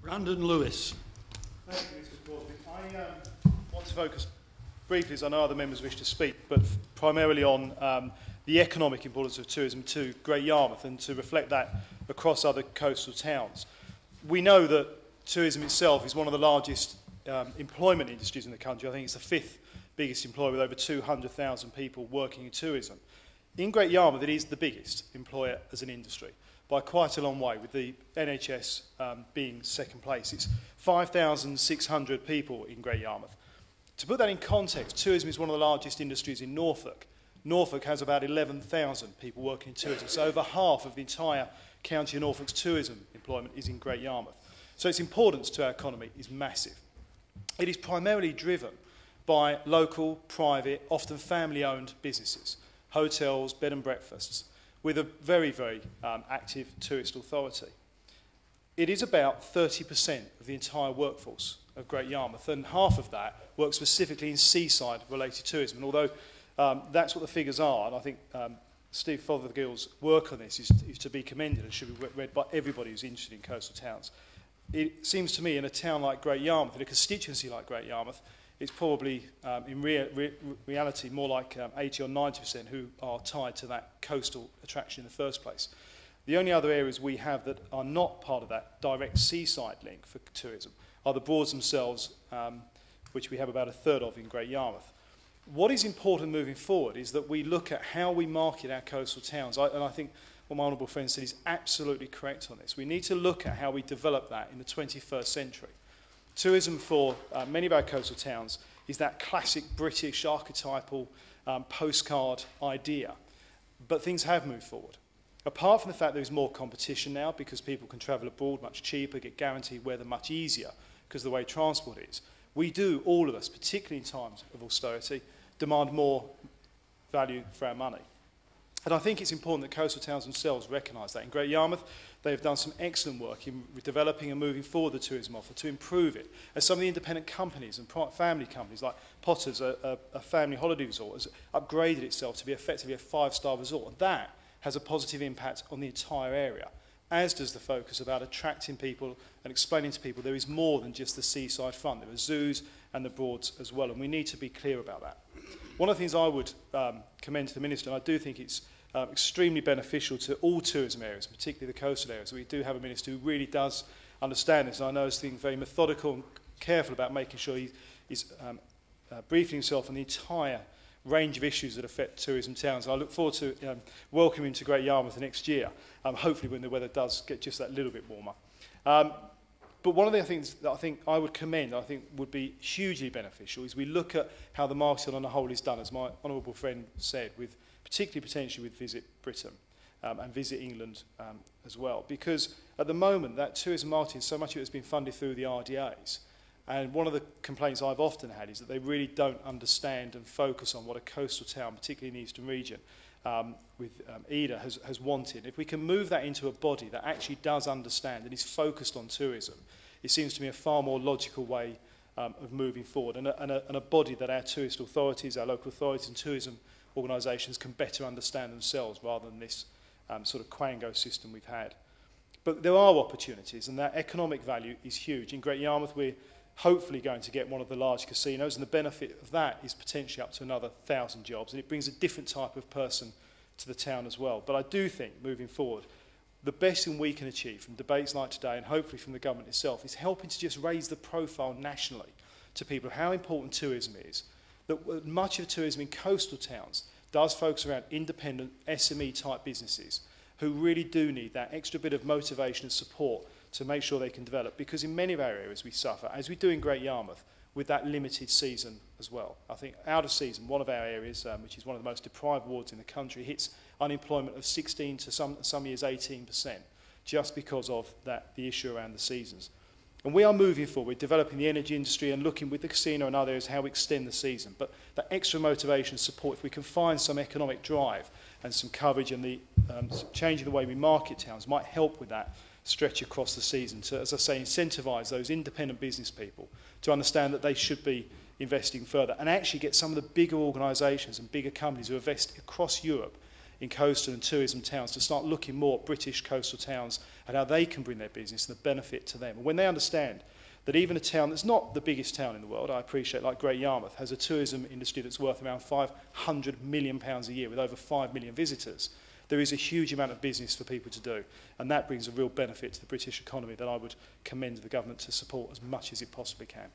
Brandon Lewis. Thank you, Mr. Crosby. I want to focus briefly, as I know other members wish to speak, but primarily on the economic importance of tourism to Great Yarmouth and to reflect that across other coastal towns. We know that tourism itself is one of the largest employment industries in the country. I think it's the fifth biggest employer with over 200,000 people working in tourism. In Great Yarmouth, it is the biggest employer as an industry by quite a long way, with the NHS being second place. It's 5,600 people in Great Yarmouth. To put that in context, tourism is one of the largest industries in Norfolk. Norfolk has about 11,000 people working in tourism, so over half of the entire county of Norfolk's tourism employment is in Great Yarmouth. So its importance to our economy is massive. It is primarily driven by local, private, often family-owned businesses, hotels, bed and breakfasts, with a very, very active tourist authority. It is about 30% of the entire workforce of Great Yarmouth, and half of that works specifically in seaside-related tourism. And although that's what the figures are, and I think Steve Fothergill's work on this is to be commended and should be read by everybody who's interested in coastal towns. It seems to me in a town like Great Yarmouth, in a constituency like Great Yarmouth, it's probably in reality more like 80 or 90% who are tied to that coastal attraction in the first place. The only other areas we have that are not part of that direct seaside link for tourism are the Broads themselves, which we have about a third of in Great Yarmouth. What is important moving forward is that we look at how we market our coastal towns. And I think what my honourable friend said is absolutely correct on this. We need to look at how we develop that in the 21st century. Tourism for many of our coastal towns is that classic British archetypal postcard idea. But things have moved forward. Apart from the fact there is more competition now because people can travel abroad much cheaper, get guaranteed weather much easier because of the way transport is, we do, all of us, particularly in times of austerity, demand more value for our money. And I think it's important that coastal towns themselves recognise that. In Great Yarmouth, they have done some excellent work in developing and moving forward the tourism offer to improve it. As some of the independent companies and family companies, like Potter's, a family holiday resort, has upgraded itself to be effectively a five-star resort. And that has a positive impact on the entire area, as does the focus about attracting people and explaining to people there is more than just the seaside front. There are zoos and the Broads as well, and we need to be clear about that. One of the things I would commend to the Minister, and I do think it's extremely beneficial to all tourism areas, particularly the coastal areas. We do have a Minister who really does understand this, and I know he's being very methodical and careful about making sure he's briefing himself on the entire range of issues that affect tourism towns. I look forward to welcoming him to Great Yarmouth next year, hopefully when the weather does get just that little bit warmer. But one of the things that I think I would commend, I think would be hugely beneficial, is we look at how the marketing on the whole is done, as my honourable friend said, with particularly potentially with Visit Britain and Visit England as well. Because at the moment, that tourism marketing, so much of it has been funded through the RDAs. And one of the complaints I've often had is that they really don't understand and focus on what a coastal town, particularly in the Eastern region, with EDA has wanted. If we can move that into a body that actually does understand and is focused on tourism, it seems to me a far more logical way of moving forward, and a body that our tourist authorities, our local authorities and tourism organisations can better understand themselves rather than this sort of quango system we've had. But there are opportunities, and that economic value is huge. In Great Yarmouth, we're hopefully going to get one of the large casinos, and the benefit of that is potentially up to another 1,000 jobs, and it brings a different type of person to the town as well. But I do think, moving forward, the best thing we can achieve from debates like today, and hopefully from the government itself, is helping to just raise the profile nationally to people of how important tourism is, that much of tourism in coastal towns does focus around independent SME-type businesses who really do need that extra bit of motivation and support to make sure they can develop, because in many of our areas we suffer, as we do in Great Yarmouth, with that limited season as well. I think out of season, one of our areas, which is one of the most deprived wards in the country, hits unemployment of 16 to some years 18%, just because of the issue around the seasons. And we are moving forward, we're developing the energy industry and looking with the casino and other areas how we extend the season. But that extra motivation and support, if we can find some economic drive and some coverage and the changing the way we market towns, might help with that stretch across the season to, as I say, incentivise those independent business people to understand that they should be investing further and actually get some of the bigger organisations and bigger companies who invest across Europe in coastal and tourism towns to start looking more at British coastal towns and how they can bring their business and the benefit to them. And when they understand that even a town that's not the biggest town in the world, I appreciate, like Great Yarmouth, has a tourism industry that's worth around £500 million a year with over 5 million visitors, there is a huge amount of business for people to do. And that brings a real benefit to the British economy that I would commend the government to support as much as it possibly can.